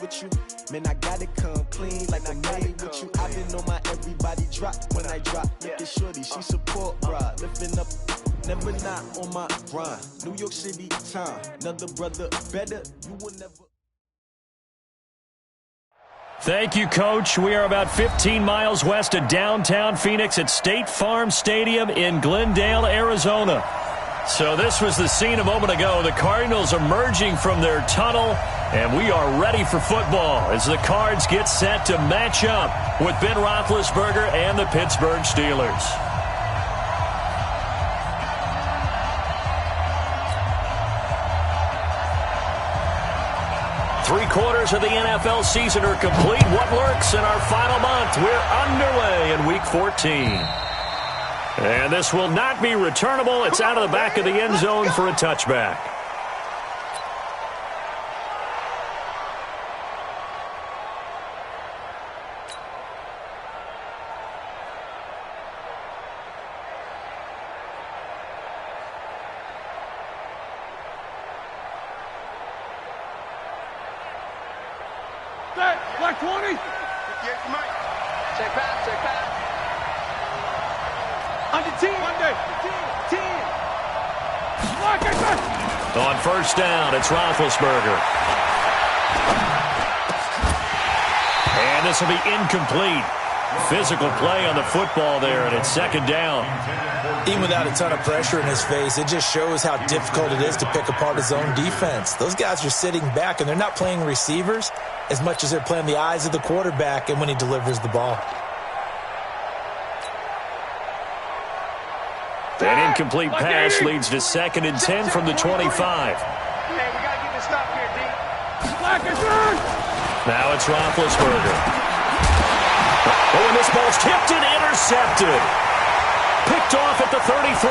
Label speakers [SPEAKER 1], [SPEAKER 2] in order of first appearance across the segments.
[SPEAKER 1] with you. Man, I gotta come clean like I'm made with you. I've been on my everybody drop when I drop. Look at shorty, she support ride. Lifting up, never not on my grind. New York City time, another brother better. You will never.
[SPEAKER 2] Thank you, Coach. We are about 15 miles west of downtown Phoenix at State Farm Stadium in Glendale, Arizona. So this was the scene a moment ago. The Cardinals emerging from their tunnel, and we are ready for football as the Cards get set to match up with Ben Roethlisberger and the Pittsburgh Steelers. Three-quarters of the NFL season are complete. What works in our final month? We're underway in Week 14. And this will not be returnable. It's out of the back of the end zone for a touchback.
[SPEAKER 3] Black 20.
[SPEAKER 4] Check back, check back.
[SPEAKER 3] Under 10. Monday. 10. Black, back.
[SPEAKER 2] On first down, it's Roethlisberger. And this will be incomplete. Physical play on the football there, and it's second down.
[SPEAKER 5] Even without a ton of pressure in his face, it just shows how difficult it is to pick apart his own defense. Those guys are sitting back, and they're not playing receivers as much as they're playing the eyes of the quarterback and when he delivers the ball.
[SPEAKER 2] An incomplete pass leads to 2nd and 10 from the 25.
[SPEAKER 4] Hey, we got to get this stop here, D.
[SPEAKER 2] Now it's Roethlisberger. Oh, and this ball's tipped and intercepted. Picked off at the 33.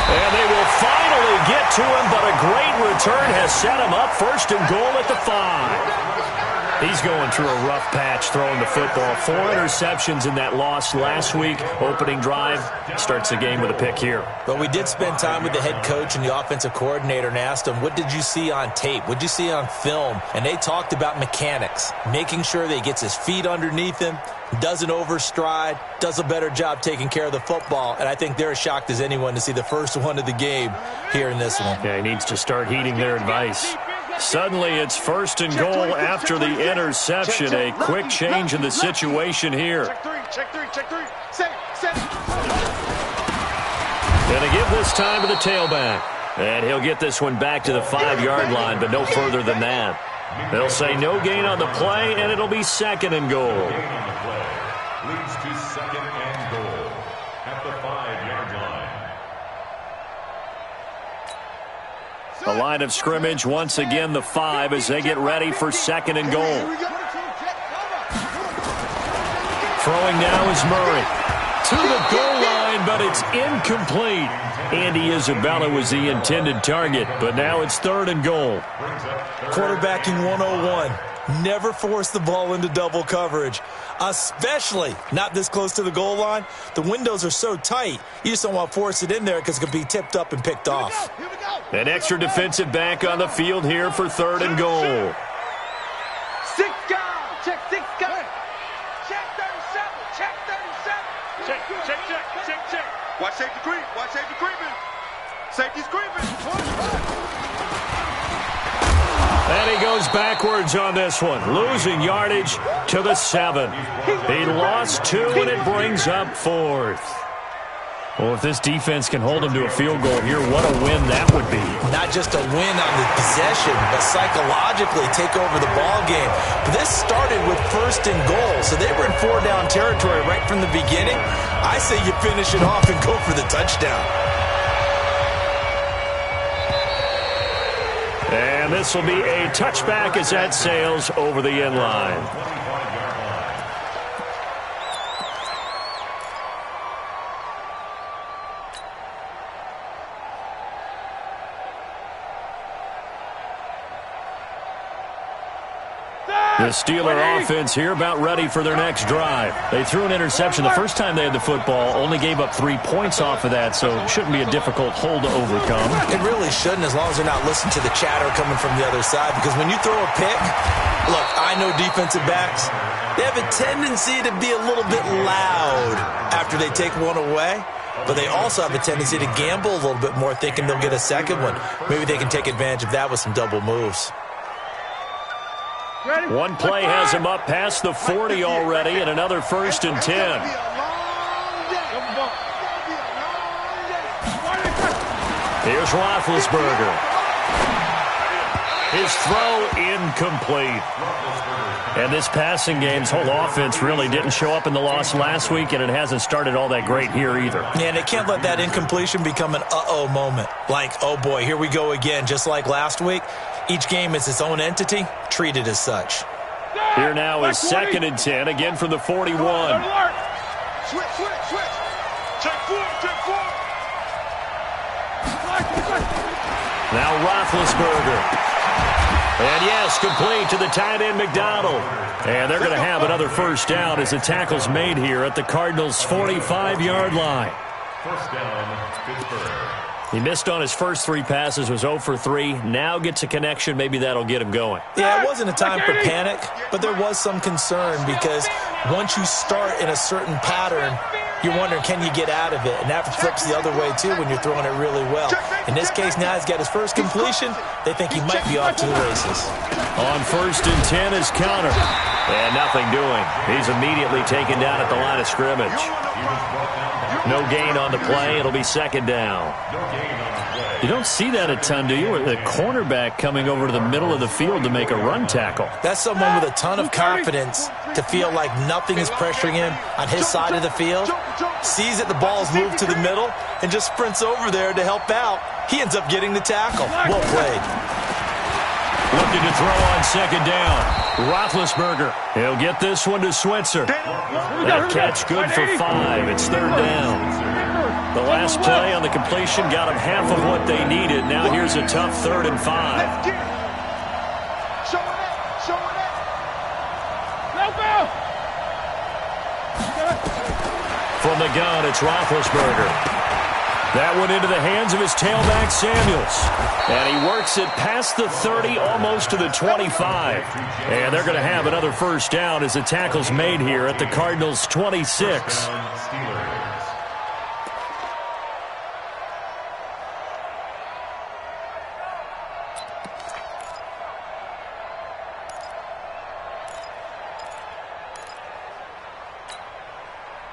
[SPEAKER 2] And they will finally get to him, but a great return has set him up. 1st and goal at the 5. He's going through a rough patch throwing the football. 4 interceptions in that loss last week. Opening drive starts the game with a pick here.
[SPEAKER 5] But we did spend time with the head coach and the offensive coordinator and asked him, what did you see on tape? What did you see on film? And they talked about mechanics, making sure that he gets his feet underneath him, doesn't overstride, does a better job taking care of the football. And I think they're as shocked as anyone to see the first one of the game here in this one.
[SPEAKER 2] Yeah, he needs to start heeding their advice. Suddenly it's 1st and goal after the interception. A quick change in the situation here.
[SPEAKER 4] Check three. Set.
[SPEAKER 2] Going to give this time to the tailback. And he'll get this one back to the 5-yard line, but no further than that. They'll say no gain on the play, and it'll be 2nd and goal.
[SPEAKER 6] Leads to 2nd and goal at the 5-yard line.
[SPEAKER 2] The line of scrimmage, once again, the 5 as they get ready for 2nd and goal. Throwing now is Murray. To the goal line, but it's incomplete. Andy Isabella was the intended target, but now it's 3rd and goal.
[SPEAKER 5] Quarterbacking 101. Never force the ball into double coverage, especially not this close to the goal line. The windows are so tight, you just don't want to force it in there because it could be tipped up and picked off.
[SPEAKER 2] An extra defensive back on the field here for 3rd and goal.
[SPEAKER 4] 6 guys. Check 6 guys. Check 37. Check 37. Check. Watch safety creep. Watch safety creeping. Safety's creeping.
[SPEAKER 2] And he goes backwards on this one, losing yardage to the 7. He lost 2, and it brings up 4th. Well, if this defense can hold him to a field goal here, what a win that would be.
[SPEAKER 5] Not just a win on the possession, but psychologically take over the ball game. But this started with 1st and goal, so they were in 4-down territory right from the beginning. I say you finish it off and go for the touchdown.
[SPEAKER 2] And this will be a touchback as that sails over the end line. The Steeler offense here about ready for their next drive. They threw an interception the first time they had the football, only gave up 3 points off of that, so it shouldn't be a difficult hole to overcome.
[SPEAKER 5] It really shouldn't, as long as they're not listening to the chatter coming from the other side, because when you throw a pick, look, I know defensive backs, they have a tendency to be a little bit loud after they take one away, but they also have a tendency to gamble a little bit more, thinking they'll get a second one. Maybe they can take advantage of that with some double moves.
[SPEAKER 2] One play has him up past the 40 already, and another 1st and 10. Here's Roethlisberger. His throw incomplete. And this passing game's whole offense really didn't show up in the loss last week, and it hasn't started all that great here either.
[SPEAKER 5] Yeah, and they can't let that incompletion become an uh-oh moment. Like, oh boy, here we go again, just like last week. Each game is its own entity, treated as such.
[SPEAKER 2] Here now is 2nd and 10, again from the 41.
[SPEAKER 3] Switch. Check four.
[SPEAKER 2] Now Roethlisberger. And yes, complete to the tight end McDonald. And they're going to have another 1st down as the tackle's made here at the Cardinals' 45-yard line.
[SPEAKER 6] 1st down, Pittsburgh.
[SPEAKER 2] He missed on his first 3 passes, was 0 for 3. Now gets a connection. Maybe that'll get him going.
[SPEAKER 5] Yeah, it wasn't a time for panic, but there was some concern because once you start in a certain pattern, you're wondering, can you get out of it? And that flips the other way, too, when you're throwing it really well. In this case, now he's got his first completion. They think he might be off to the races.
[SPEAKER 2] On 1st and 10 is Counter. And nothing doing. He's immediately taken down at the line of scrimmage. No gain on the play. It'll be 2nd down. You don't see that a ton, do you? The cornerback coming over to the middle of the field to make a run tackle.
[SPEAKER 5] That's someone with a ton of confidence to feel like nothing is pressuring him on his side of the field. Sees that the ball's moved to the middle and just sprints over there to help out. He ends up getting the tackle. Well played.
[SPEAKER 2] Looking to throw on 2nd down. Roethlisberger. He'll get this one to Switzer. That catch good for 5. It's 3rd down. The last play on the completion got them half of what they needed. Now here's a tough 3rd and 5. From the gun, it's Roethlisberger. That one into the hands of his tailback, Samuels. And he works it past the 30, almost to the 25. And they're going to have another 1st down as the tackle's made here at the Cardinals' 26.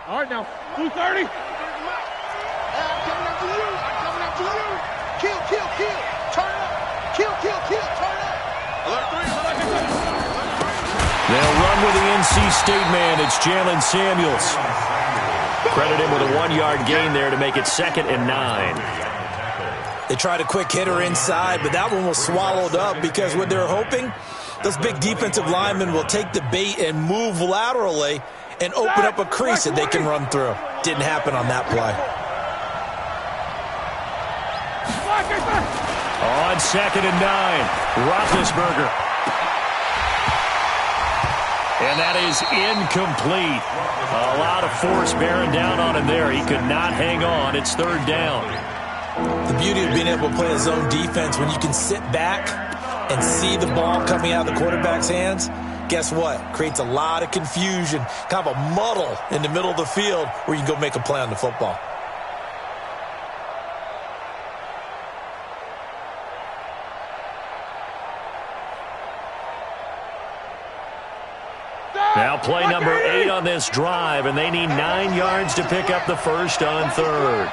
[SPEAKER 3] All right, now, 230. Kill. Turn up. Kill. Turn up. Alert 3.
[SPEAKER 2] They'll run with the NC State man. It's Jalen Samuels. Credit him with a 1-yard gain there to make it 2nd and 9.
[SPEAKER 5] They tried a quick hitter inside, but that one was swallowed up because what they're hoping, those big defensive linemen will take the bait and move laterally and open up a crease that they can run through. Didn't happen on that play.
[SPEAKER 2] On 2nd and 9, Roethlisberger. And that is incomplete. A lot of force bearing down on him there. He could not hang on. It's 3rd down.
[SPEAKER 5] The beauty of being able to play a zone defense, when you can sit back and see the ball coming out of the quarterback's hands, guess what? Creates a lot of confusion, kind of a muddle in the middle of the field where you can go make a play on the football.
[SPEAKER 2] Now play number 8 on this drive, and they need 9 yards to pick up the 1st on 3rd.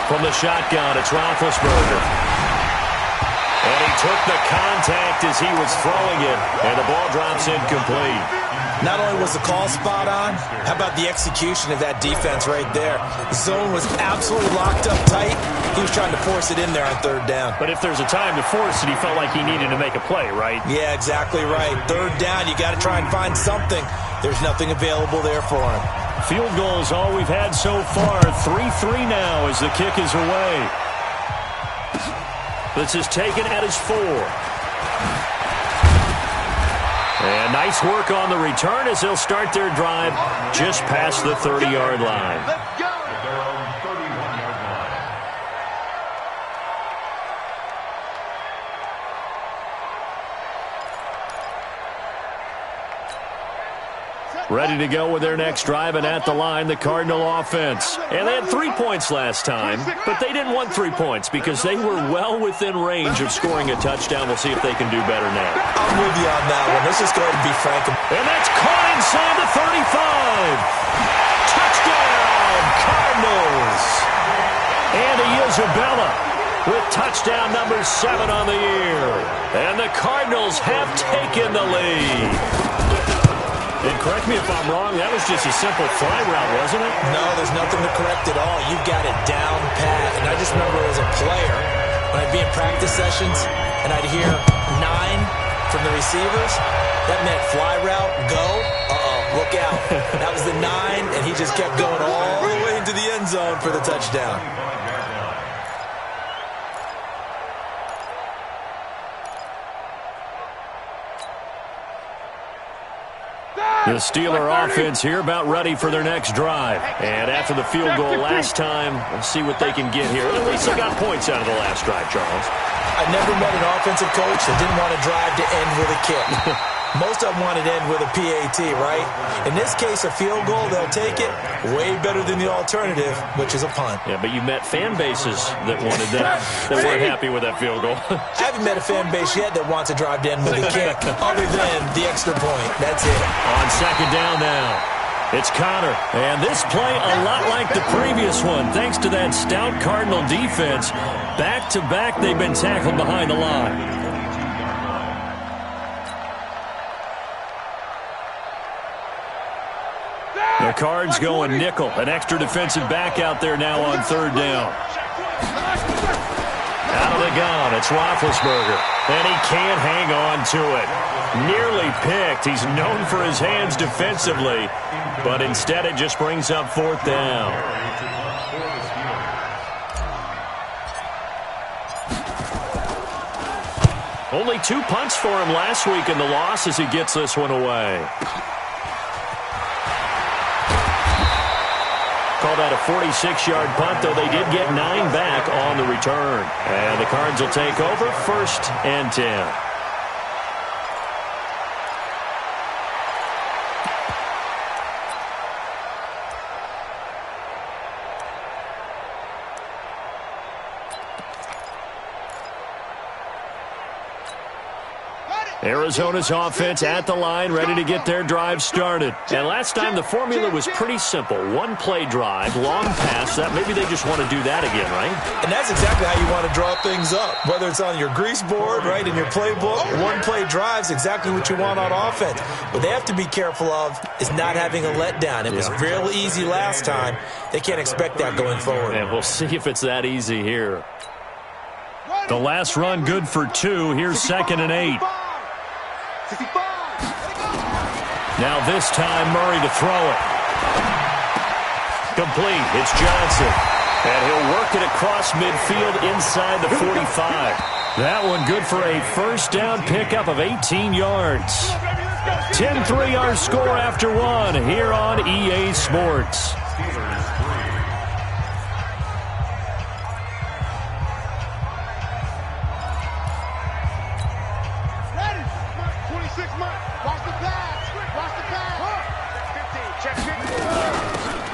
[SPEAKER 2] From the shotgun, it's Roethlisberger. And he took the contact as he was throwing it, and the ball drops incomplete.
[SPEAKER 5] Not only was the call spot on, how about the execution of that defense right there? The zone was absolutely locked up tight. He was trying to force it in there on 3rd down.
[SPEAKER 2] But if there's a time to force it, he felt like he needed to make a play, right?
[SPEAKER 5] Yeah, exactly right. 3rd down, you got to try and find something. There's nothing available there for him.
[SPEAKER 2] Field goals all we've had so far. 3-3 now as the kick is away. This is taken at his 4. And nice work on the return as they'll start their drive just past the 30-yard line.
[SPEAKER 3] Let's go.
[SPEAKER 6] They're on 31-yard line.
[SPEAKER 2] Ready to go with their next drive, and at the line, the Cardinal offense. And they had 3 points last time, but they didn't want 3 points because they were well within range of scoring a touchdown. We'll see if they can do better now.
[SPEAKER 5] I'm with you on that one. Let's just go ahead and be frank.
[SPEAKER 2] And that's caught inside the 35. Touchdown, Cardinals. Andy Isabella with touchdown number 7 on the year. And the Cardinals have taken the lead. And correct me if I'm wrong, that was just a simple fly route, wasn't it?
[SPEAKER 5] No, there's nothing to correct at all. You've got it down pat. And I just remember as a player, when I'd be in practice sessions and I'd hear 9 from the receivers, that meant fly route, go, look out. That was the 9, and he just kept going all the way into the end zone for the touchdown.
[SPEAKER 2] The Steeler offense here about ready for their next drive. And after the field goal last time, we'll see what they can get here. At least they got points out of the last drive, Charles.
[SPEAKER 5] I never met an offensive coach that didn't want a drive to end with a kick. Most of them want it to end with a PAT, right? In this case, a field goal, they'll take it. Way better than the alternative, which is a punt.
[SPEAKER 2] Yeah, but you met fan bases that wanted that, that weren't happy with that field goal.
[SPEAKER 5] I haven't met a fan base yet that wants a drive to end with a kick, other than the extra point. That's it.
[SPEAKER 2] On second down now, it's Connor. And this play a lot like the previous one, thanks to that stout Cardinal defense. Back-to-back, they've been tackled behind the line. The Cards going nickel. An extra defensive back out there now on third down. Out of the gun, it's Roethlisberger. And he can't hang on to it. Nearly picked. He's known for his hands defensively. But instead it just brings up fourth down. Only 2 punts for him last week in the loss as he gets this one away. Called out a 46-yard punt, though they did get 9 back on the return. And the Cards will take over, 1st and 10. Arizona's offense at the line, ready to get their drive started. And last time the formula was pretty simple. 1-play drive, long pass. That maybe they just want to do that again, right?
[SPEAKER 5] And that's exactly how you want to draw things up. Whether it's on your grease board, right, in your playbook, 1-play drive's exactly what you want on offense. What they have to be careful of is not having a letdown. It was real easy last time. They can't expect that going forward.
[SPEAKER 2] And we'll see if it's that easy here. The last run good for 2. Here's 2nd and 8. Now this time Murray to throw it. Complete. It's Johnson. And he'll work it across midfield inside the 45. That one good for a first down pickup of 18 yards. 10-3 our score after 1 here on EA Sports.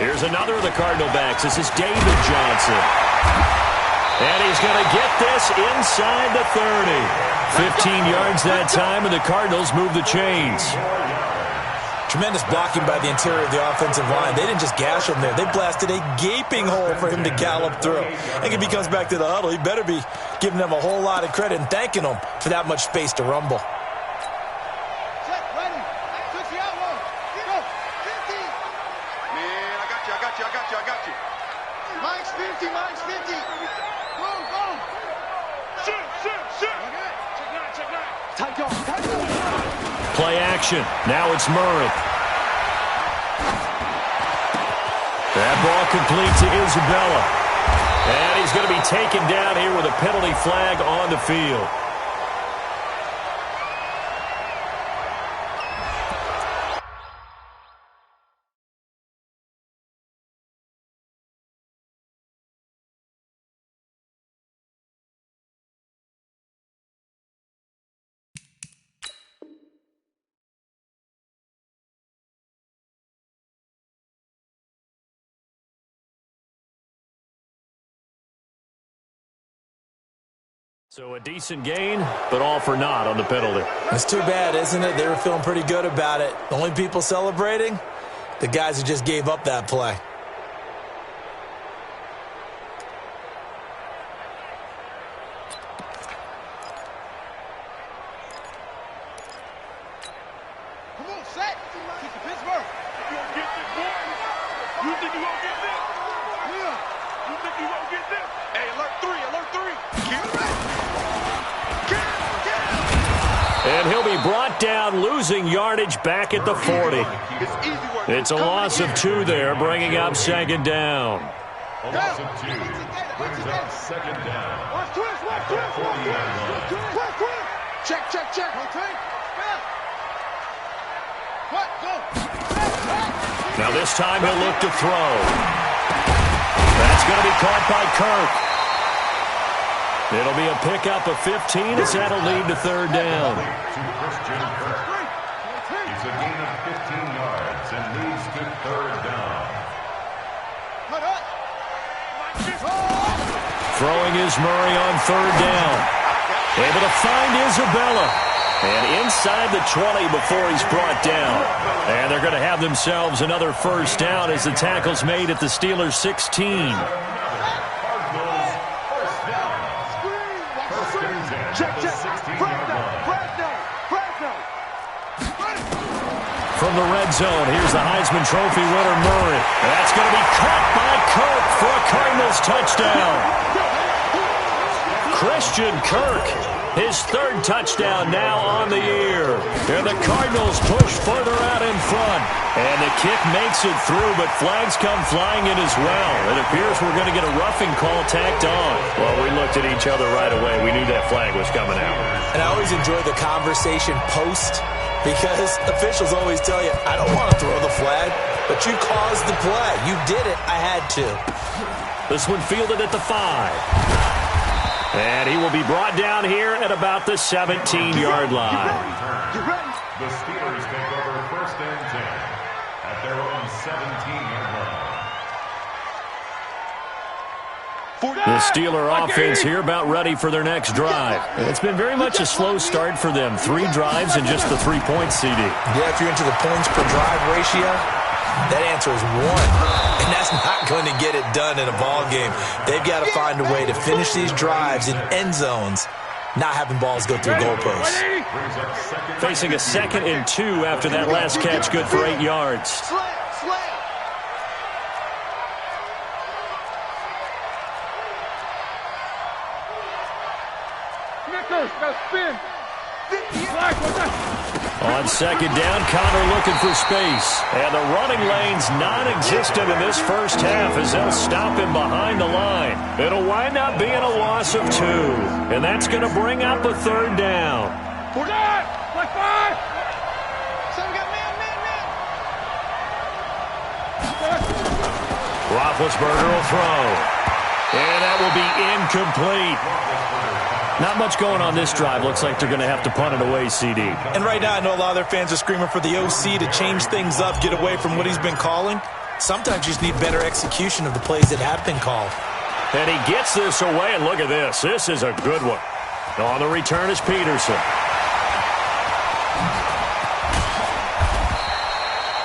[SPEAKER 2] Here's another of the Cardinal backs. This is David Johnson. And he's going to get this inside the 30. 15 yards that time, and the Cardinals move the chains.
[SPEAKER 5] Tremendous blocking by the interior of the offensive line. They didn't just gash him there. They blasted a gaping hole for him to gallop through. I think if he comes back to the huddle, he better be giving them a whole lot of credit and thanking them for that much space to rumble.
[SPEAKER 2] Play action. Now it's Murray. That ball complete to Isabella. And he's going to be taken down here with a penalty flag on the field. So a decent gain, but all for naught on the penalty.
[SPEAKER 5] It's too bad, isn't it? They were feeling pretty good about it. The only people celebrating? The guys who just gave up that play.
[SPEAKER 3] Come on, set. Kick to Pittsburgh. You gonna get this, boy? You think you gonna get this? Yeah. You think you gonna get this? Hey, alert 3, alert 3. Get it.
[SPEAKER 2] And he'll be brought down, losing yardage back at the 40. It's a loss of 2 there, bringing up second down.
[SPEAKER 6] A loss of 2 brings up second down.
[SPEAKER 3] Watch twist. Check. Okay. What? Go.
[SPEAKER 2] Now this time he'll look to throw. That's going to be caught by Kirk. It'll be a pickup of 15 as that'll lead to third down.
[SPEAKER 6] It's a gain of 15 yards and leads to third down.
[SPEAKER 2] Throwing is Murray on third down. Able to find Isabella. And inside the 20 before he's brought down. And they're going to have themselves another first down as the tackle's made at the Steelers' 16. From the red zone, here's the Heisman Trophy winner, Murray. That's going to be caught by Kirk for a Cardinals touchdown. Christian Kirk, his third touchdown now on the year. And the Cardinals push further out in front. And the kick makes it through, but flags come flying in as well. It appears we're going to get a roughing call tacked on. Well, we looked at each other right away. We knew that flag was coming out.
[SPEAKER 5] And I always enjoy the conversation post, because officials always tell you, I don't want to throw the flag, but you caused the play. You did it. I had to.
[SPEAKER 2] This one fielded at the 5. And he will be brought down here at about the 17-yard line.
[SPEAKER 6] The Steelers take over first and 10 at their own 17-yard line.
[SPEAKER 2] The Steeler offense here about ready for their next drive. It's been very much a slow start for them. 3 drives and just the 3 points, CD.
[SPEAKER 5] Yeah, if you're into the points per drive ratio, that answer is 1. And that's not going to get it done in a ball game. They've got to find a way to finish these drives in end zones, not having balls go through goalposts.
[SPEAKER 2] Facing a 2nd and 2 after that last catch, good for 8 yards. On second down, Connor looking for space. And the running lane's non-existent in this first half as they'll stop him behind the line. It'll wind up being a loss of 2. And that's going to bring up a third down. Roethlisberger will throw. And that will be incomplete. Not much going on this drive. Looks like they're going to have to punt it away, CD.
[SPEAKER 5] And right now, I know a lot of their fans are screaming for the OC to change things up, get away from what he's been calling. Sometimes you just need better execution of the plays that have been called.
[SPEAKER 2] And he gets this away, and look at this. This is a good one. On the return is Peterson.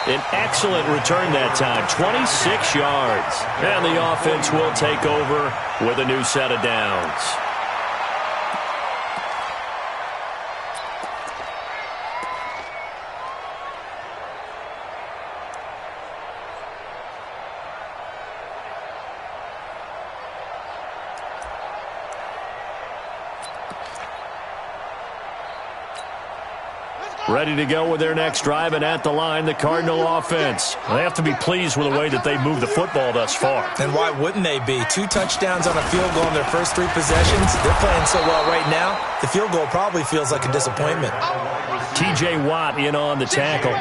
[SPEAKER 2] An excellent return that time, 26 yards. And the offense will take over with a new set of downs. Ready to go with their next drive, and at the line, the Cardinal offense. They have to be pleased with the way that they've moved the football thus far.
[SPEAKER 5] And why wouldn't they be? 2 touchdowns on a field goal in their first 3 possessions. They're playing so well right now, the field goal probably feels like a disappointment.
[SPEAKER 2] T.J. Watt in on the tackle.
[SPEAKER 3] We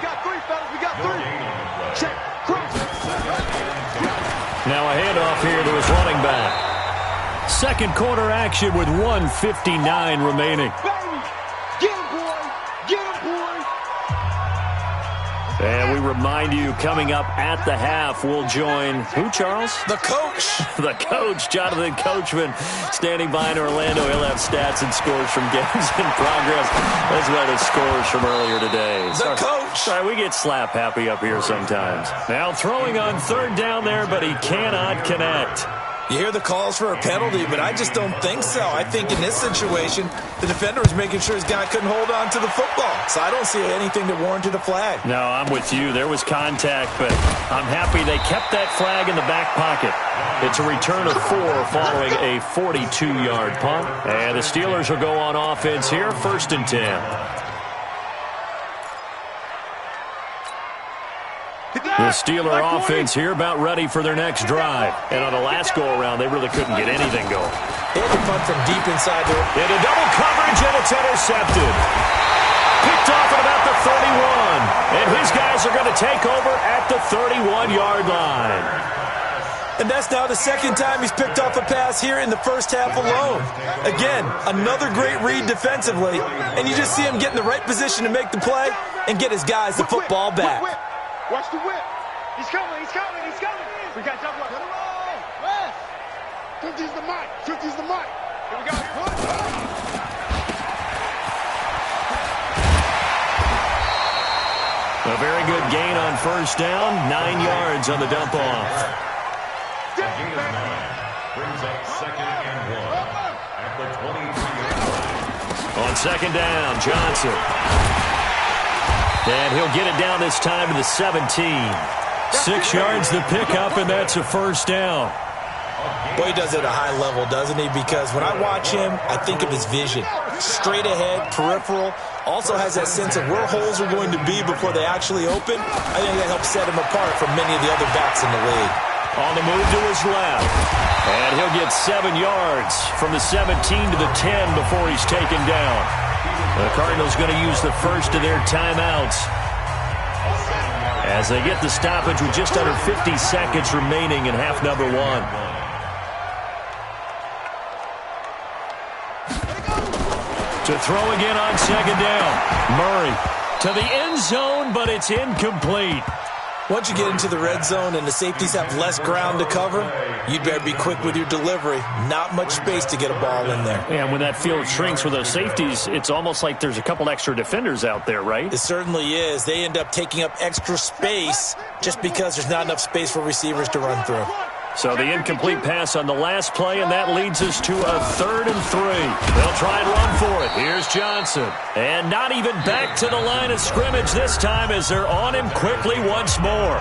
[SPEAKER 3] got 3, fellas. We got 3. Check. Cross.
[SPEAKER 2] Now a handoff here to his running back. Second quarter action with 1:59 remaining. And we remind you, coming up at the half, we'll join who, Charles?
[SPEAKER 5] The coach.
[SPEAKER 2] The coach, Jonathan Coachman, standing by in Orlando. He'll have stats and scores from games in progress, as well as scores from earlier today.
[SPEAKER 5] The coach.
[SPEAKER 2] Sorry, we get slap happy up here sometimes. Now throwing on third down there, but he cannot connect.
[SPEAKER 5] You hear the calls for a penalty, but I just don't think so. I think in this situation, the defender was making sure his guy couldn't hold on to the football. So I don't see anything that warranted a flag.
[SPEAKER 2] No, I'm with you. There was contact, but I'm happy they kept that flag in the back pocket. It's a return of 4 following a 42-yard punt. And the Steelers will go on offense here, 1st and 10. The Steeler offense here about ready for their next drive. And on the last go-around, they really couldn't get anything going.
[SPEAKER 5] They had to punt from deep inside there.
[SPEAKER 2] Into double coverage, and it's intercepted. Picked off at about the 31. And his guys are going to take over at the 31-yard line.
[SPEAKER 5] And that's now the second time he's picked off a pass here in the first half alone. Again, another great read defensively. And you just see him get in the right position to make the play and get his guys the football back.
[SPEAKER 3] Watch the whip. He's coming, he's coming, he's coming. We got double up. Let him roll. West. 50's the mic. 50's the mic. Here we go.
[SPEAKER 2] A very good gain on first down. 9 yards on the dump-off.
[SPEAKER 6] A gain of 9 brings up 2nd and 1 at the 23-yard line.
[SPEAKER 2] On 2nd down, Johnson. And he'll get it down this time to the 17. 6 yards the pickup, and that's a first down.
[SPEAKER 5] Boy, he does it at a high level, doesn't he? Because when I watch him, I think of his vision. Straight ahead, peripheral. Also has that sense of where holes are going to be before they actually open. I think that helps set him apart from many of the other backs in the league.
[SPEAKER 2] On the move to his left. And he'll get 7 yards from the 17 to the 10 before he's taken down. The Cardinals going to use the first of their timeouts as they get the stoppage with just under 50 seconds remaining in half number 1. To throw again on 2nd down. Murray to the end zone, but it's incomplete.
[SPEAKER 5] Once you get into the red zone and the safeties have less ground to cover, you'd better be quick with your delivery. Not much space to get a ball in there.
[SPEAKER 2] And when that field shrinks with those safeties, it's almost like there's a couple extra defenders out there, right?
[SPEAKER 5] It certainly is. They end up taking up extra space just because there's not enough space for receivers to run through.
[SPEAKER 2] So the incomplete pass on the last play, and that leads us to a 3rd and 3. They'll try and run for it. Here's Johnson. And not even back to the line of scrimmage this time as they're on him quickly once more.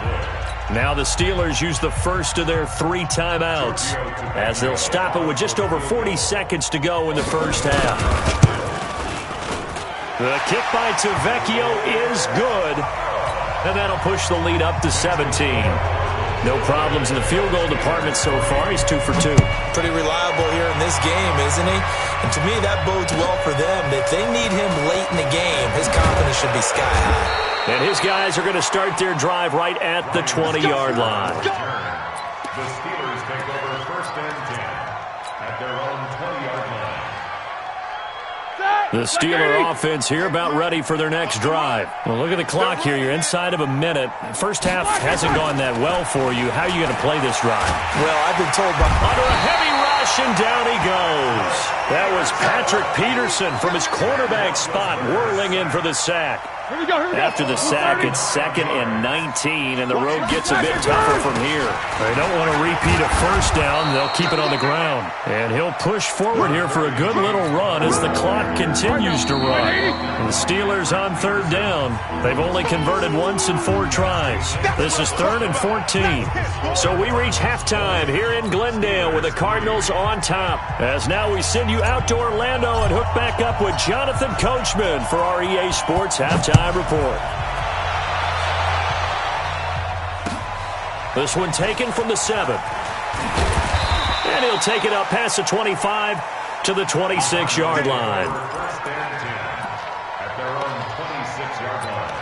[SPEAKER 2] Now the Steelers use the first of their 3 timeouts as they'll stop it with just over 40 seconds to go in the first half. The kick by Tavecchio is good, and that'll push the lead up to 17. No problems in the field goal department so far. He's 2 for 2.
[SPEAKER 5] Pretty reliable here in this game, isn't he? And to me, that bodes well for them. If they need him late in the game, his confidence should be sky high.
[SPEAKER 2] And his guys are going to start their drive right at the 20-yard line.
[SPEAKER 6] The Steelers take over 1st and 10 at their own 20-yard line.
[SPEAKER 2] The Steeler offense here about ready for their next drive. Well, look at the clock here. You're inside of a minute. First half hasn't gone that well for you. How are you going to play this drive?
[SPEAKER 5] Well, I've been told by...
[SPEAKER 2] Under a heavy rush, and down he goes. That was Patrick Peterson from his cornerback spot whirling in for the sack.
[SPEAKER 3] Here we go, here we go.
[SPEAKER 2] After the sack, it's 2nd and 19, and the road gets a bit tougher from here. They don't want to repeat a first down. They'll keep it on the ground. And he'll push forward here for a good little run as the clock continues to run. And the Steelers on 3rd down. They've only converted once in 4 tries. This is 3rd and 14. So we reach halftime here in Glendale with the Cardinals on top. As now we send you out to Orlando and hook back up with Jonathan Coachman for our EA Sports Halftime Report. This one taken from the 7. And he'll take it up past the 25 to the 26-yard line.
[SPEAKER 6] 1st and 10 at their own 26-yard line.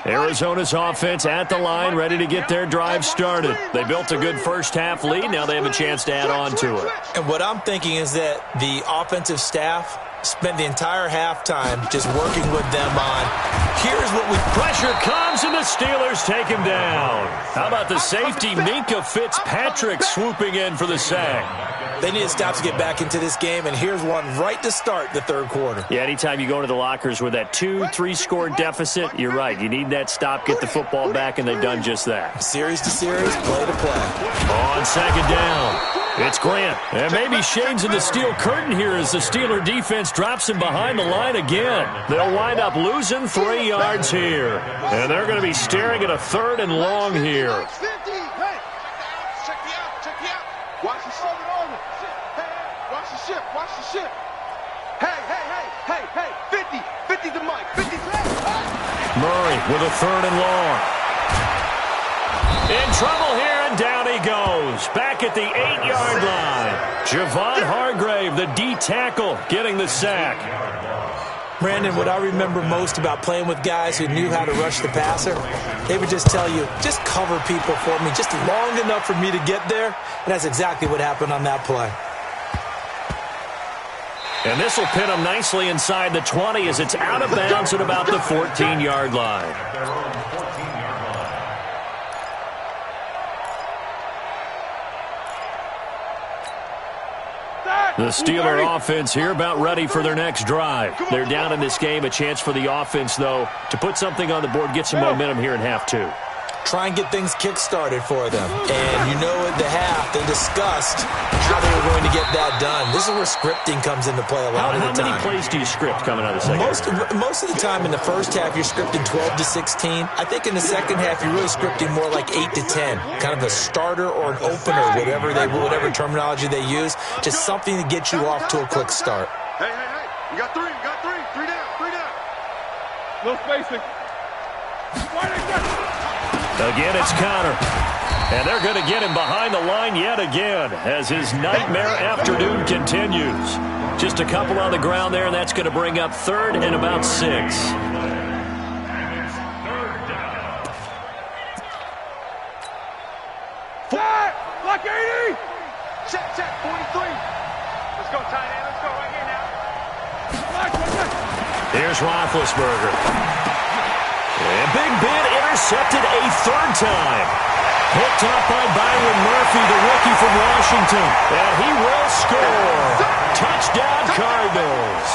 [SPEAKER 2] Arizona's offense at the line, ready to get their drive started. They built a good first-half lead. Now they have a chance to add on to it.
[SPEAKER 5] And what I'm thinking is that the offensive staff spent the entire halftime just working with them on, here's what we...
[SPEAKER 2] Pressure comes, and the Steelers take him down. How about the safety, Minka Fitzpatrick, swooping in for the sack?
[SPEAKER 5] They need to stop to get back into this game, and here's one right to start the third quarter.
[SPEAKER 2] Yeah, anytime you go into the lockers with that 2-3-score deficit, you're right. You need that stop, get the football back, and they've done just that.
[SPEAKER 5] Series to series, play to play.
[SPEAKER 2] On second down, it's Grant. And maybe Shane's in the steel curtain here as the Steeler defense drops him behind the line again. They'll wind up losing 3 yards here. And they're going to be staring at a 3rd and long here.
[SPEAKER 4] Watch the ship. Hey, 50 to Mike, 50 to
[SPEAKER 2] Murray with a 3rd and long. In trouble here, and down he goes. Back at the 8-yard line. Javon Hargrave, the D tackle, getting the sack.
[SPEAKER 5] Brandon, what I remember most about playing with guys who knew how to rush the passer, they would just tell you, just cover people for me, just long enough for me to get there. And that's exactly what happened on that play.
[SPEAKER 2] And this will pin him nicely inside the 20 as it's out of bounds at about the 14-yard line. The Steeler offense here about ready for their next drive. They're down in this game. A chance for the offense, though, to put something on the board, get some momentum here in half 2.
[SPEAKER 5] Try and get things kick-started for them. And you know at the half, they discussed how they were going to get that done. This is where scripting comes into play a lot of the time.
[SPEAKER 2] How many plays do you script coming out of the second half?
[SPEAKER 5] Most of the time in the first half, you're scripting 12 to 16. I think in the second half, you're really scripting more like 8 to 10. Kind of a starter or an opener, whatever terminology they use. Just something to get you off to a quick start.
[SPEAKER 3] Hey. You got three. Three down. No spacing.
[SPEAKER 2] Again, it's Connor. And they're going to get him behind the line yet again as his nightmare afternoon continues. Just a couple on the ground there, and that's going to bring up 3rd and about 6.
[SPEAKER 3] Block 80!
[SPEAKER 4] Check, 43. Let's go, tight end. Let's go right here now.
[SPEAKER 2] Here's Roethlisberger. And Big Ben intercepted a 3rd time. Picked up by Byron Murphy, the rookie from Washington. And he will score. Touchdown, Cardinals.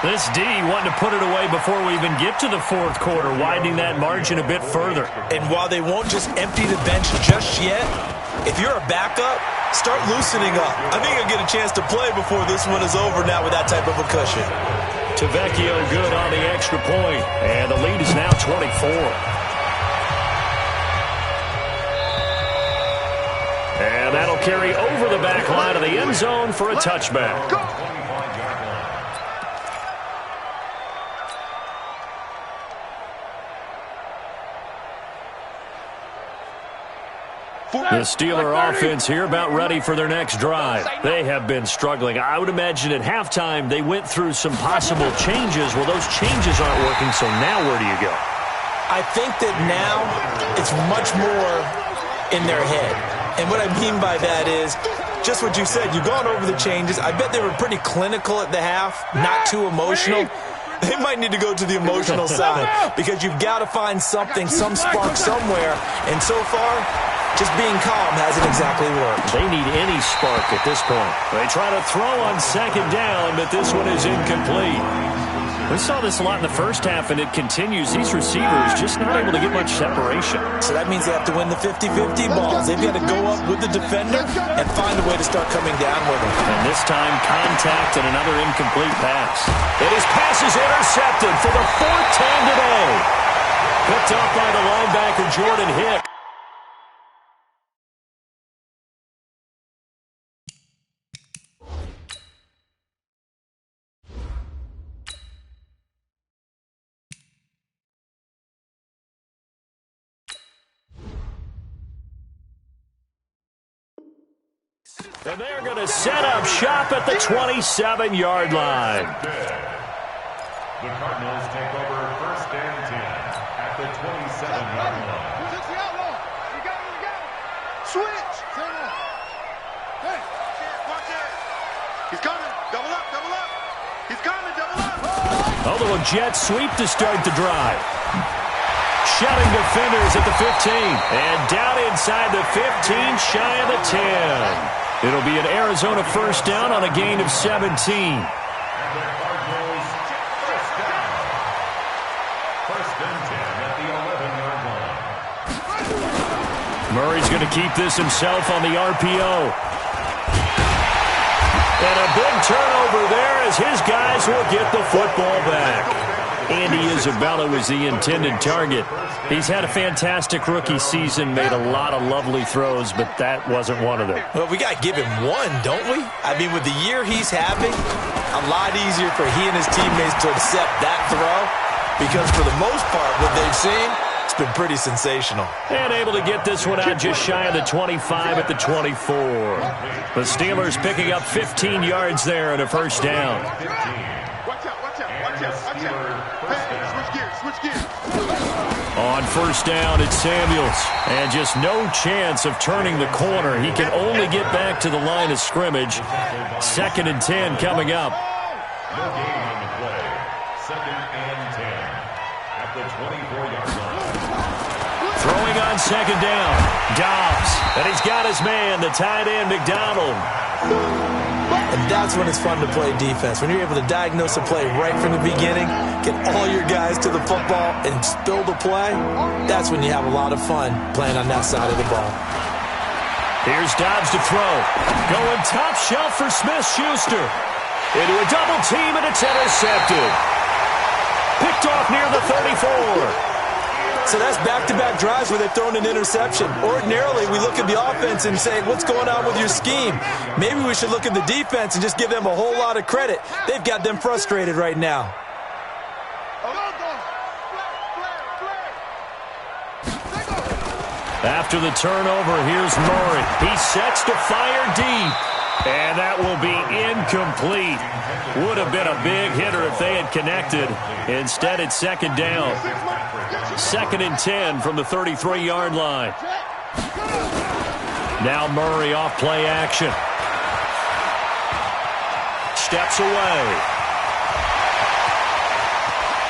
[SPEAKER 2] This D wanting to put it away before we even get to the 4th quarter, widening that margin a bit further.
[SPEAKER 5] And while they won't just empty the bench just yet, if you're a backup, start loosening up. I think you'll get a chance to play before this one is over now with that type of a cushion.
[SPEAKER 2] Tavecchio good on the extra point, and the lead is now 24. And that'll carry over the back line of the end zone for a touchback. The Steeler offense here about ready for their next drive. They have been struggling. I would imagine at halftime they went through some possible changes. Well, those changes aren't working, so now where do you go?
[SPEAKER 5] I think that now it's much more in their head. And what I mean by that is just what you said. You've gone over the changes. I bet they were pretty clinical at the half, not too emotional. They might need to go to the emotional side because you've got to find something, some spark somewhere. And so far, just being calm hasn't exactly worked.
[SPEAKER 2] They need any spark at this point. They try to throw on second down, but this one is incomplete. We saw this a lot in the first half, and it continues. These receivers just not able to get much separation.
[SPEAKER 5] So that means they have to win the 50-50 balls. They've got to go up with the defender and find a way to start coming down with him.
[SPEAKER 2] And this time, contact and another incomplete pass. And his pass is intercepted for the 4th time today. Picked up by the linebacker, Jordan Hick. And they're going to set up shop at the 27-yard line.
[SPEAKER 6] The Cardinals take over 1st 17-yard line.
[SPEAKER 3] Switch. Hey. Watch it. He's coming. Double up, double up. He's coming, double up.
[SPEAKER 2] A little jet sweep to start the drive. Shutting defenders at the 15. And down inside the 15, shy of the 10. It'll be an Arizona first down on a gain of 17.
[SPEAKER 6] And the Cardinals first down. First and 10 at the 11-yard line.
[SPEAKER 2] Murray's going to keep this himself on the RPO. And a big turnover there as his guys will get the football back. Andy Isabella was the intended target. He's had a fantastic rookie season, made a lot of lovely throws, but that wasn't one of them.
[SPEAKER 5] Well, we got to give him one, don't we? I mean, with the year he's having, a lot easier for he and his teammates to accept that throw because for the most part, what they've seen, it's been pretty sensational.
[SPEAKER 2] And able to get this one out just shy of the 25 at the 24. The Steelers picking up 15 yards there and a first down.
[SPEAKER 3] Watch out, watch out, watch out, watch out. Hey, switch gears.
[SPEAKER 2] On first down, it's Samuels. And just no chance of turning the corner. He can only get back to the line of scrimmage. 2nd and 10 coming up.
[SPEAKER 6] No gain on the play. 2nd and 10 at the 24-yard line.
[SPEAKER 2] Throwing on 2nd down. Dobbs. And he's got his man, the tight end, McDonald.
[SPEAKER 5] And that's when it's fun to play defense. When you're able to diagnose a play right from the beginning, get all your guys to the football, and spill the play, that's when you have a lot of fun playing on that side of the ball.
[SPEAKER 2] Here's Dobbs to throw. Going top shelf for Smith-Schuster. Into a double team, and it's intercepted. Picked off near the 34.
[SPEAKER 5] So that's back-to-back drives where they've thrown an interception. Ordinarily, we look at the offense and say, what's going on with your scheme? Maybe we should look at the defense and just give them a whole lot of credit. They've got them frustrated right now.
[SPEAKER 2] After the turnover, here's Murray. He sets to fire deep. And that will be incomplete. Would have been a big hitter if they had connected. Instead, it's 2nd down. 2nd and 10 from the 33-yard line. Now Murray off play action. Steps away.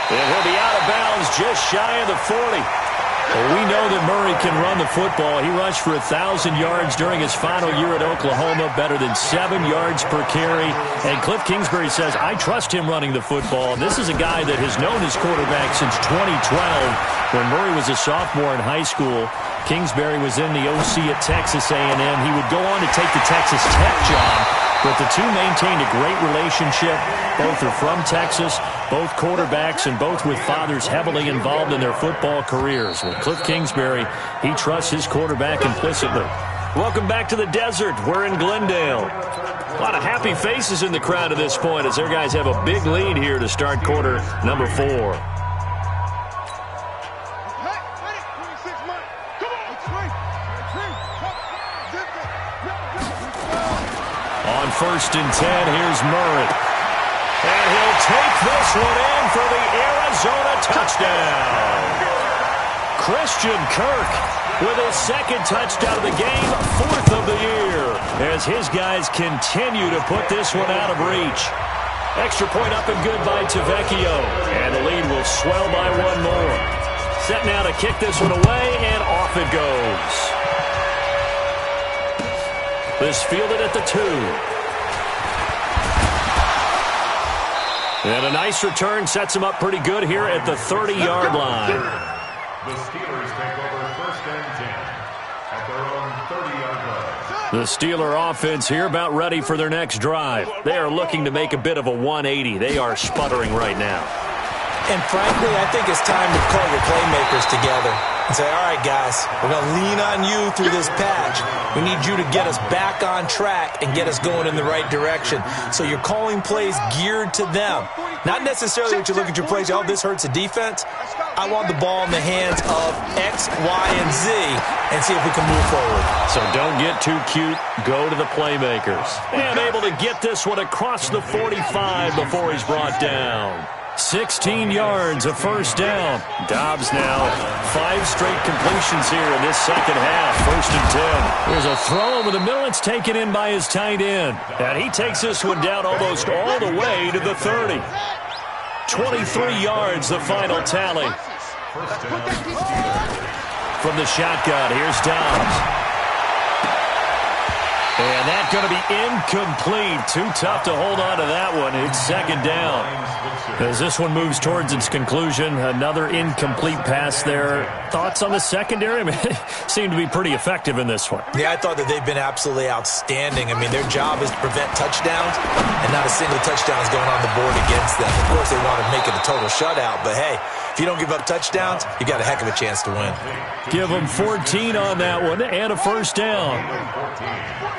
[SPEAKER 2] And he'll be out of bounds just shy of the 40. Well, we know that Murray can run the football. He rushed for 1,000 yards during his final year at Oklahoma, better than 7 yards per carry. And Cliff Kingsbury says, I trust him running the football. This is a guy that has known his quarterback since 2012. When Murray was a sophomore in high school, Kingsbury was in the OC at Texas A&M. He would go on to take the Texas Tech job, but the two maintained a great relationship. Both are from Texas, both quarterbacks, and both with fathers heavily involved in their football careers. With Cliff Kingsbury, he trusts his quarterback implicitly. Welcome back to the desert. We're in Glendale. A lot of happy faces in the crowd at this point as their guys have a big lead here to start quarter number 4. On 1st and 10, here's Murray. And he'll take this one in for the Arizona touchdown. Christian Kirk with his 2nd touchdown of the game, 4th of the year, as his guys continue to put this one out of reach. Extra point up and good by Tavecchio, and the lead will swell by one more. Set now to kick this one away, and off it goes. This fielded at the 2. And a nice return sets him up pretty good here at the 30-yard line.
[SPEAKER 6] The Steelers take over 1st and 10 at their own 30-yard line.
[SPEAKER 2] The Steeler offense here about ready for their next drive. They are looking to make a bit of a 180. They are sputtering right now.
[SPEAKER 5] And frankly, I think it's time to call your playmakers together and say, all right, guys, we're going to lean on you through this patch. We need you to get us back on track and get us going in the right direction. So you're calling plays geared to them. Not necessarily that you look at your plays, oh, this hurts the defense. I want the ball in the hands of X, Y, and Z and see if we can move forward.
[SPEAKER 2] So don't get too cute. Go to the playmakers. And able to get this one across the 45 before he's brought down. 16 yards, a first down. Dobbs now 5 straight completions here in this second half. First and 10. There's a throw over the middle. It's taken in by his tight end. And he takes this one down almost all the way to the 30. 23 yards, the final tally. From the shotgun, here's Dobbs. And that's going to be incomplete. Too tough to hold on to that one. It's second down. As this one moves towards its conclusion, another incomplete pass there. Thoughts on the secondary? I mean, seem to be pretty effective in this one.
[SPEAKER 5] Yeah, I thought that they've been absolutely outstanding. I mean, their job is to prevent touchdowns, and not a single touchdown is going on the board against them. Of course, they want to make it a total shutout, but hey, if you don't give up touchdowns, you got a heck of a chance to win.
[SPEAKER 2] Give them 14 on that one and a first down.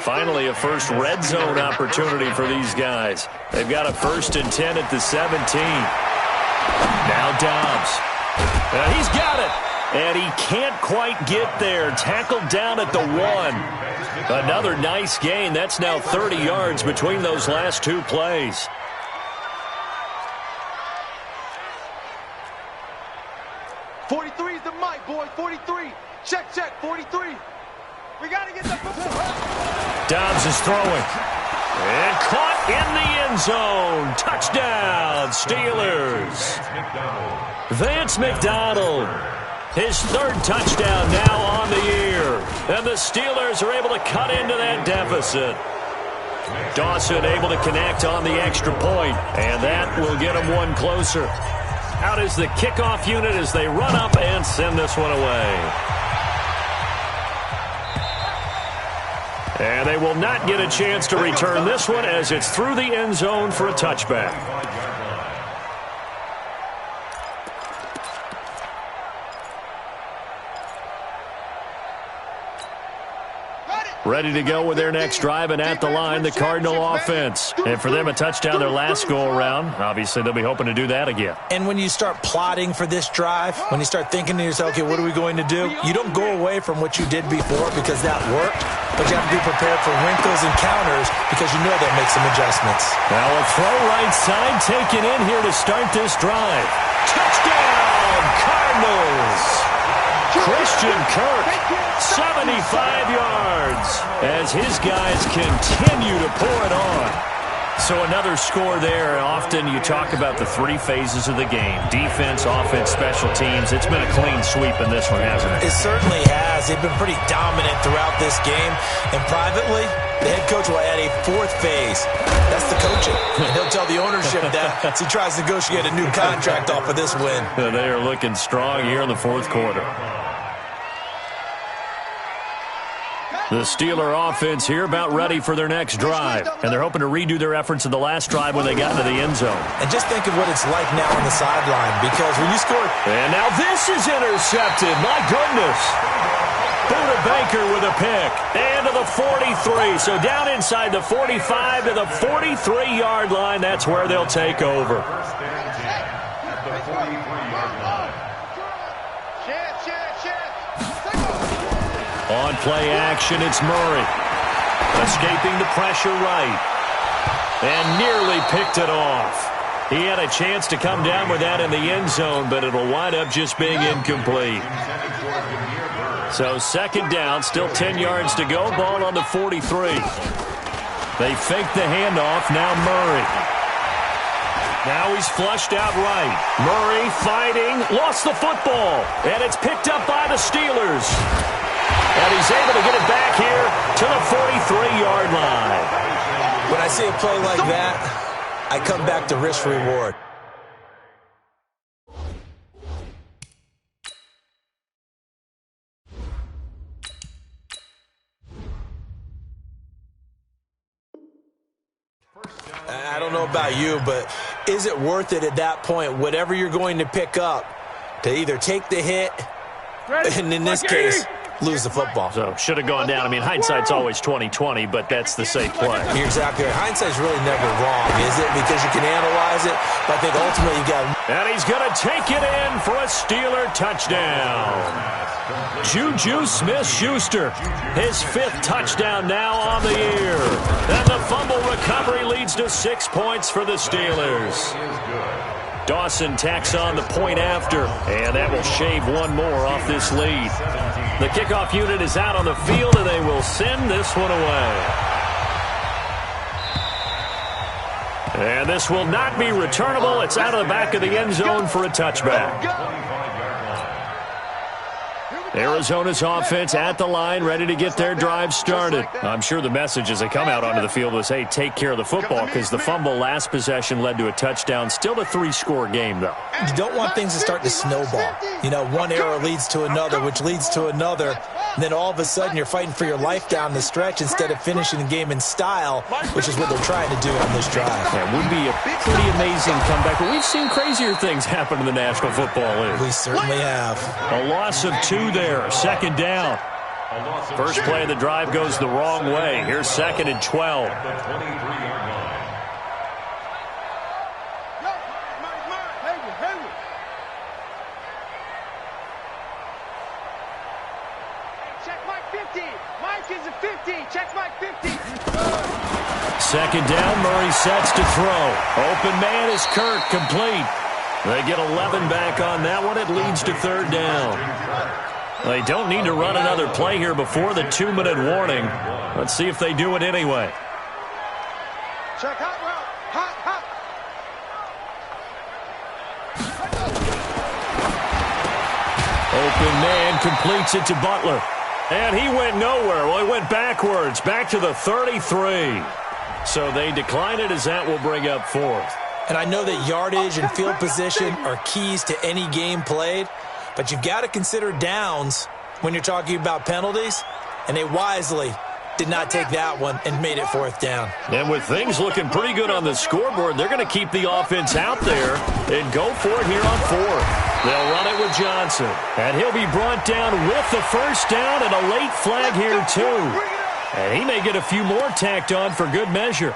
[SPEAKER 2] Finally, a first red zone opportunity for these guys. They've got a first and 10 at the 17. Now Dobbs. He's got it. And he can't quite get there. Tackled down at the 1. Another nice gain. That's now 30 yards between those last 2 plays.
[SPEAKER 4] '43's the mic, boys. 43. Check, 43. We got to get the football.
[SPEAKER 2] Dobbs is throwing. And caught in the end zone. Touchdown, Steelers. Vance McDonald. His 3rd touchdown now on the year. And the Steelers are able to cut into that deficit. Dawson able to connect on the extra point. And that will get them one closer. Out is the kickoff unit as they run up and send this one away. And they will not get a chance to return this one as it's through the end zone for a touchback. Ready to go with their next drive, and at the line, the Cardinal offense. And for them, a touchdown their last go-around. Obviously, they'll be hoping to do that again.
[SPEAKER 5] And when you start plotting for this drive, when you start thinking to yourself, okay, what are we going to do? You don't go away from what you did before because that worked, but you have to be prepared for wrinkles and counters because you know they'll make some adjustments.
[SPEAKER 2] Now a throw right side taken in here to start this drive. Touchdown, Cardinals! Christian Kirk, 75 yards, as his guys continue to pour it on. So another score there. Often you talk about the 3 phases of the game. Defense, offense, special teams. It's been a clean sweep in this one, hasn't it?
[SPEAKER 5] It certainly has. They've been pretty dominant throughout this game. And privately, the head coach will add a 4th phase. That's the coaching. And he'll tell the ownership that as he tries to negotiate a new contract off of this win.
[SPEAKER 2] They are looking strong here in the 4th quarter. The Steeler offense here about ready for their next drive. And they're hoping to redo their efforts in the last drive when they got into the end zone.
[SPEAKER 5] And just think of what it's like now on the sideline, because when you score...
[SPEAKER 2] And now this is intercepted. My goodness. Buda Baker with a pick. And to the 43. So down inside the 45 to the 43-yard line. That's where they'll take over. On play action, it's Murray. Escaping the pressure right. And nearly picked it off. He had a chance to come down with that in the end zone, but it'll wind up just being incomplete. So second down, still 10 yards to go. Ball on the 43. They fake the handoff. Now Murray. Now he's flushed out right. Murray fighting. Lost the football. And it's picked up by the Steelers. And he's able to get it back here to the 43-yard line.
[SPEAKER 5] When I see a play like that, I come back to risk-reward. I don't know about you, but is it worth it at that point, whatever you're going to pick up, to either take the hit, and in this case, lose the football?
[SPEAKER 2] So should have gone down. I mean, hindsight's always 20/20, but that's the safe play.
[SPEAKER 5] You're exactly right. Hindsight's really never wrong, is it? Because you can analyze it, but I think ultimately you got...
[SPEAKER 2] And he's going to take it in for a Steeler touchdown. Juju Smith-Schuster, his 5th touchdown now on the year. And the fumble recovery leads to 6 points for the Steelers. Dawson tacks on the point after, and that will shave one more off this lead. The kickoff unit is out on the field, and they will send this one away. And this will not be returnable. It's out of the back of the end zone for a touchback. Arizona's offense at the line, ready to get their drive started. I'm sure the message as they come out onto the field was, hey, take care of the football, because the fumble last possession led to a touchdown. Still a 3-score game, though.
[SPEAKER 5] You don't want things to start to snowball. You know, one error leads to another, which leads to another. And then all of a sudden you're fighting for your life down the stretch instead of finishing the game in style, which is what they're trying to do on this drive.
[SPEAKER 2] That would be a pretty amazing comeback, but we've seen crazier things happen in the National Football League.
[SPEAKER 5] We certainly have.
[SPEAKER 2] A loss of 2 there, second down. First play of the drive goes the wrong way. Here's 2nd and 12. Second down, Murray sets to throw. Open man is Kirk, complete. They get 11 back on that one. It leads to 3rd down. They don't need to run another play here before the 2-minute warning. Let's see if they do it anyway.
[SPEAKER 4] Check hot route. Hot.
[SPEAKER 2] Open man completes it to Butler. And he went nowhere. Well, he went backwards, back to the 33. So they decline it as that will bring up 4th.
[SPEAKER 5] And I know that yardage and field position are keys to any game played, but you've got to consider downs when you're talking about penalties, and they wisely did not take that one and made it 4th down.
[SPEAKER 2] And with things looking pretty good on the scoreboard, they're going to keep the offense out there and go for it here on 4th. They'll run it with Johnson, and he'll be brought down with the first down and a late flag here too. And he may get a few more tacked on for good measure.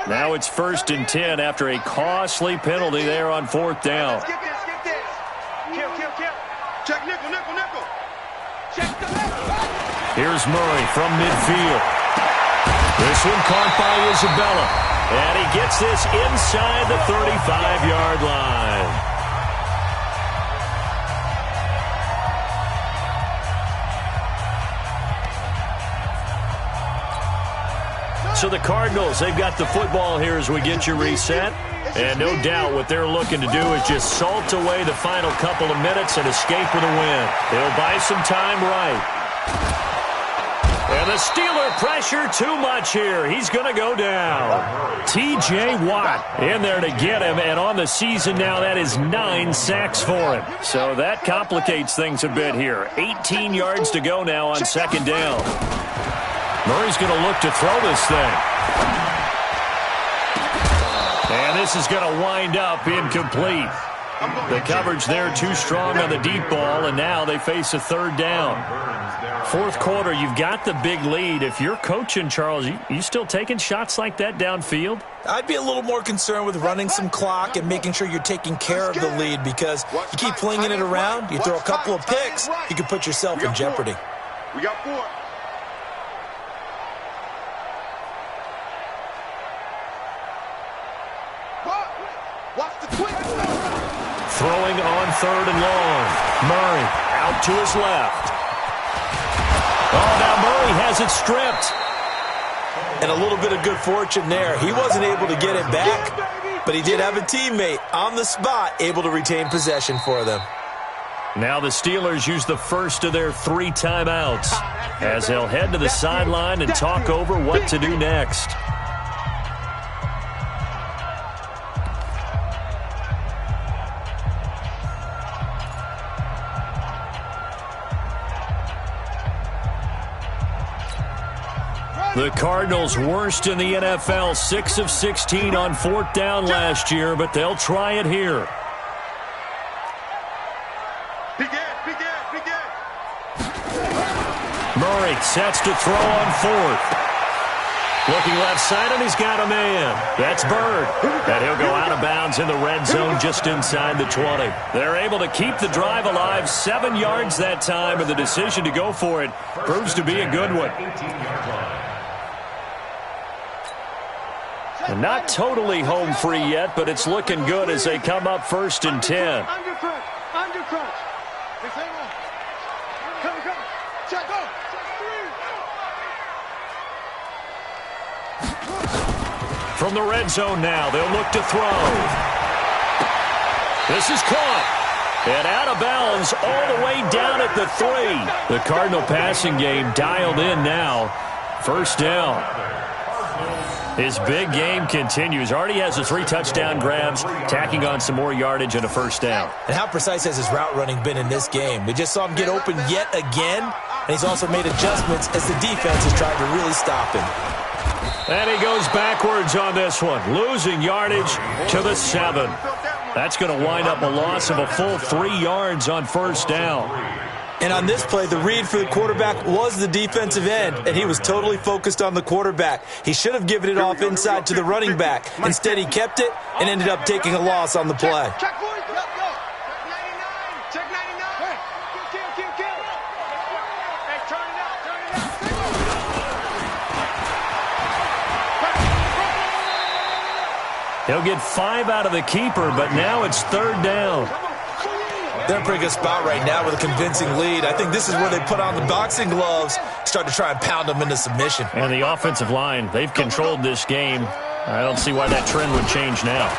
[SPEAKER 2] Now it's 1st and 10 after a costly penalty there on 4th down.
[SPEAKER 4] Skip this. Kill. Check nickel. Check the left.
[SPEAKER 2] Here's Murray from midfield. This one caught by Isabella. And he gets this inside the 35-yard line. So the Cardinals, they've got the football here as we get you reset. And no doubt what they're looking to do is just salt away the final couple of minutes and escape with a win. They'll buy some time right. And the Steeler pressure too much here. He's going to go down. T.J. Watt in there to get him. And on the season now, that is 9 sacks for him. So that complicates things a bit here. 18 yards to go now on 2nd down. Murray's going to look to throw this thing. And this is going to wind up incomplete. The coverage there too strong on the deep ball, and now they face a 3rd down. 4th quarter, you've got the big lead. If you're coaching, Charles, you still taking shots like that downfield?
[SPEAKER 5] I'd be a little more concerned with running some clock and making sure you're taking care of the lead, because you keep flinging it around, you throw a couple of picks, you can put yourself in jeopardy.
[SPEAKER 3] We got 4.
[SPEAKER 2] Throwing on 3rd and long. Murray out to his left. Oh, now Murray has it stripped.
[SPEAKER 5] And a little bit of good fortune there. He wasn't able to get it back, but he did have a teammate on the spot able to retain possession for them.
[SPEAKER 2] Now the Steelers use the first of their 3 timeouts as they'll head to the sideline and talk over what to do next. The Cardinals worst in the NFL, 6 of 16 on 4th down last year, but they'll try it here. Murray sets to throw on 4th. Looking left side, and he's got a man. That's Bird. And he'll go out of bounds in the red zone just inside the 20. They're able to keep the drive alive, 7 yards that time, and the decision to go for it proves to be a good one. And not totally home free yet, but it's looking good as they come up 1st and 10.
[SPEAKER 4] Under crunch. Come. Check, go.
[SPEAKER 2] From the red zone now, they'll look to throw. This is caught. And out of bounds all the way down at the 3. The Cardinal passing game dialed in now. 1st down. His big game continues. Already has the 3 touchdown grabs, tacking on some more yardage and a 1st down.
[SPEAKER 5] And how precise has his route running been in this game? We just saw him get open yet again, and he's also made adjustments as the defense has tried to really stop him.
[SPEAKER 2] And he goes backwards on this one, losing yardage to the 7. That's going to wind up a loss of a full 3 yards on 1st down.
[SPEAKER 5] And on this play, the read for the quarterback was the defensive end, and he was totally focused on the quarterback. He should have given it off inside to the running back. Instead, he kept it and ended up taking a loss on the play.
[SPEAKER 4] Check 40. Check 99. Kill. Hey, turn it out.
[SPEAKER 2] He'll get 5 out of the keeper, but now it's 3rd down.
[SPEAKER 5] They're in a pretty good spot right now with a convincing lead. I think this is where they put on the boxing gloves, start to try and pound them into submission.
[SPEAKER 2] And the offensive line, they've controlled this game. I don't see why that trend would change now.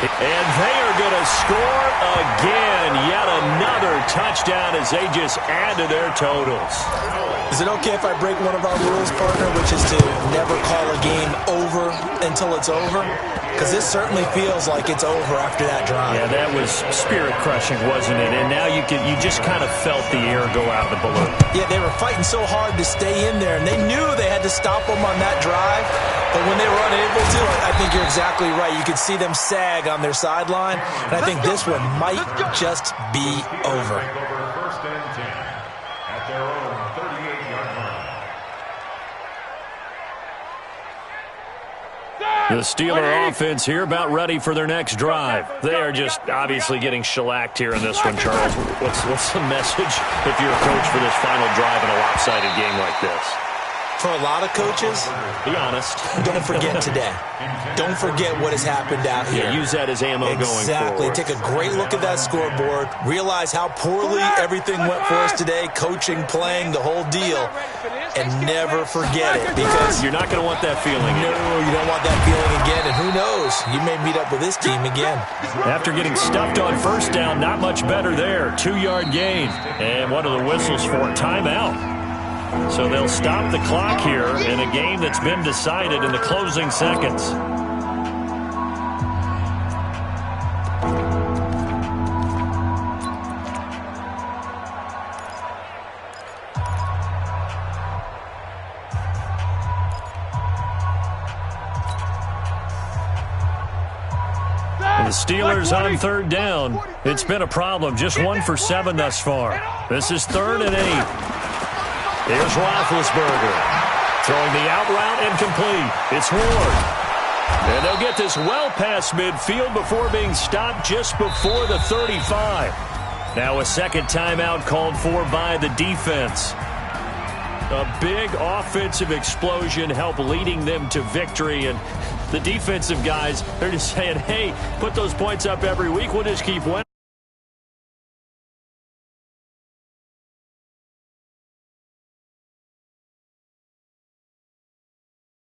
[SPEAKER 2] And they are going to score again. Yet another touchdown as they just add to their totals.
[SPEAKER 5] Is it okay if I break one of our rules, partner, which is to never call a game over until it's over? Because this certainly feels like it's over after that drive.
[SPEAKER 2] Yeah, that was spirit-crushing, wasn't it? And now you just kind of felt the air go out of the balloon.
[SPEAKER 5] Yeah, they were fighting so hard to stay in there, and they knew they had to stop them on that drive. But when they were unable to, I think you're exactly right. You could see them sag on their sideline, and I think this one might just be over.
[SPEAKER 6] 1st and 10 at their own 38-yard line.
[SPEAKER 2] The Steeler offense here about ready for their next drive. They are just obviously getting shellacked here in this one, Charles. What's the message if you're a coach for this final drive in a lopsided game like this?
[SPEAKER 5] For a lot of coaches,
[SPEAKER 2] be honest.
[SPEAKER 5] Don't forget today. Don't forget what has happened out here.
[SPEAKER 2] Yeah, use that as ammo going forward.
[SPEAKER 5] Exactly. Take a great look at that scoreboard. Realize how poorly everything went for us today. Coaching, playing, the whole deal. And never forget it, because
[SPEAKER 2] you're not going to want that feeling.
[SPEAKER 5] No, you don't want that feeling again. And who knows? You may meet up with this team again.
[SPEAKER 2] After getting stuffed on 1st down, not much better there. 2-yard gain. And what are the whistles for? Timeout. So they'll stop the clock here in a game that's been decided in the closing seconds. The Steelers on 3rd down. It's been a problem. Just 1 for 7 thus far. This is 3rd and 8. Here's Roethlisberger. Throwing the out route incomplete. It's Ward. And they'll get this well past midfield before being stopped just before the 35. Now a second timeout called for by the defense. A big offensive explosion helped leading them to victory. And the defensive guys, they're just saying, hey, put those points up every week. We'll just keep winning.